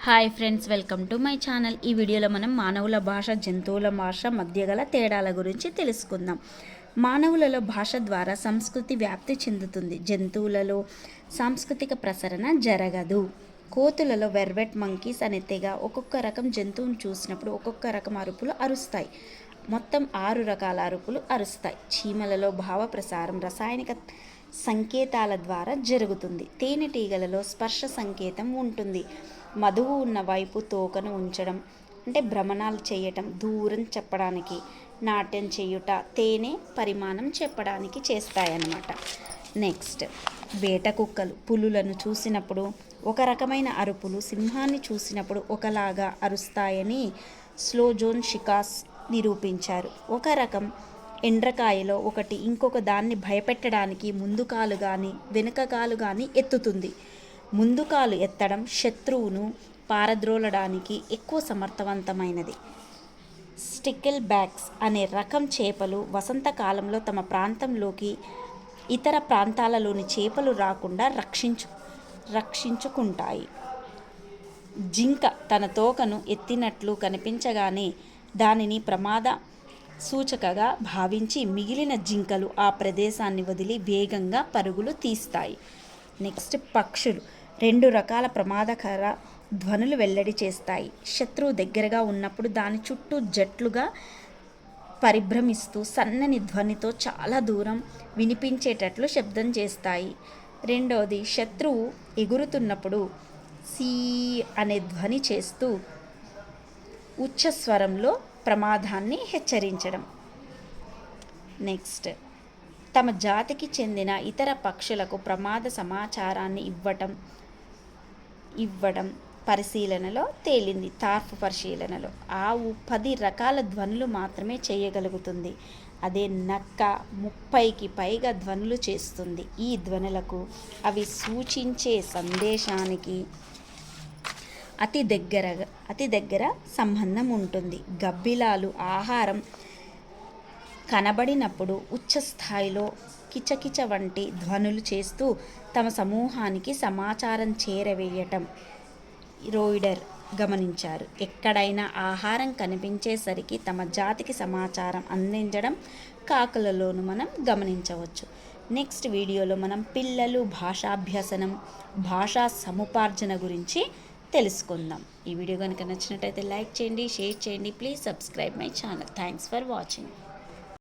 Hi friends, welcome to my channel. ఈ వీడియోలో మనం మానవుల భాష, జంతువుల భాష మధ్య గల తేడాల గురించి తెలుసుకుందాం. మానవులలో భాష ద్వారా సంస్కృతి వ్యాప్తి చెందుతుంది. జంతువులలో సాంస్కృతిక ప్రసరణ జరగదు. కోతులలో వెర్వెట్ మంకీస్ అనే తెగ ఒక్కొక్క రకం జంతువును చూసినప్పుడు ఒక్కొక్క రకం అరుపులు అరుస్తాయి. మొత్తం 6 రకాల అరుపులు అరుస్తాయి. చీమలలో భావ ప్రసారం రసాయనిక సంకేతాల ద్వారా జరుగుతుంది. తేనెటీగలలో స్పర్శ సంకేతం ఉంటుంది. మధువు ఉన్న వైపు తోకను ఉంచడం అంటే భ్రమణాలు చేయటం, దూరం చెప్పడానికి. నాట్యం చేయుట తేనె పరిమాణం చెప్పడానికి చేస్తాయన్నమాట. నెక్స్ట్, వేట కుక్కలు పులులను చూసినప్పుడు ఒక రకమైన అరుపులు, సింహాన్ని చూసినప్పుడు ఒకలాగా అరుస్తాయని స్లోజోన్ షికాస్ నిరూపించారు. ఒక రకం ఎండ్రకాయలో ఒకటి ఇంకొక దాన్ని భయపెట్టడానికి ముందు కాలు కానీ వెనుక కాలు కానీ ఎత్తుతుంది. ముందు కాలు ఎత్తడం శత్రువును పారద్రోలడానికి ఎక్కువ సమర్థవంతమైనది. స్టికిల్ బ్యాక్స్ అనే రకం చేపలు వసంతకాలంలో తమ ప్రాంతంలోకి ఇతర ప్రాంతాలలోని చేపలు రాకుండా రక్షించుకుంటాయి. జింక తన తోకను ఎత్తినట్లు కనిపించగానే దానిని ప్రమాద సూచకగా భావించి మిగిలిన జింకలు ఆ ప్రదేశాన్ని వదిలి వేగంగా పరుగులు తీస్తాయి. నెక్స్ట్, పక్షులు 2 రకాల ప్రమాదకర ధ్వనులు వెల్లడి చేస్తాయి. శత్రువు దగ్గరగా ఉన్నప్పుడు దాని చుట్టూ జట్లుగా పరిభ్రమిస్తూ సన్నని ధ్వనితో చాలా దూరం వినిపించేటట్లు శబ్దం చేస్తాయి. రెండవది, శత్రువు ఎగురుతున్నప్పుడు సీ అనే ధ్వని చేస్తూ ఉచ్చస్వరంలో ప్రమాదాన్ని హెచ్చరించడం. నెక్స్ట్, తమ జాతికి చెందిన ఇతర పక్షులకు ప్రమాద సమాచారాన్ని ఇవ్వడం పరిశీలనలో తేలింది. తార్ఫ్ పరిశీలనలో ఆవు 10 రకాల ధ్వనులు మాత్రమే చేయగలుగుతుంది. అదే నక్క 30కి పైగా ధ్వనులు చేస్తుంది. ఈ ధ్వనులకు అవి సూచించే సందేశానికి అతి దగ్గర సంబంధం ఉంటుంది. గబ్బిలాలు ఆహారం కనబడినప్పుడు ఉచ్చస్థాయిలో కిచకిచ వంటి ధ్వనులు చేస్తూ తమ సమూహానికి సమాచారం చేరవేయటం రోయిడర్ గమనించారు. ఎక్కడైనా ఆహారం కనిపించేసరికి తమ జాతికి సమాచారం అందించడం కాకులలోనూ మనం గమనించవచ్చు. నెక్స్ట్ వీడియోలో మనం పిల్లలు భాషాభ్యసనం, భాషా సముపార్జన గురించి తెలుసుకుందాం. ఈ వీడియో కనుక నచ్చినట్టయితే లైక్ చేయండి, షేర్ చేయండి. Please subscribe my channel. Thanks for watching.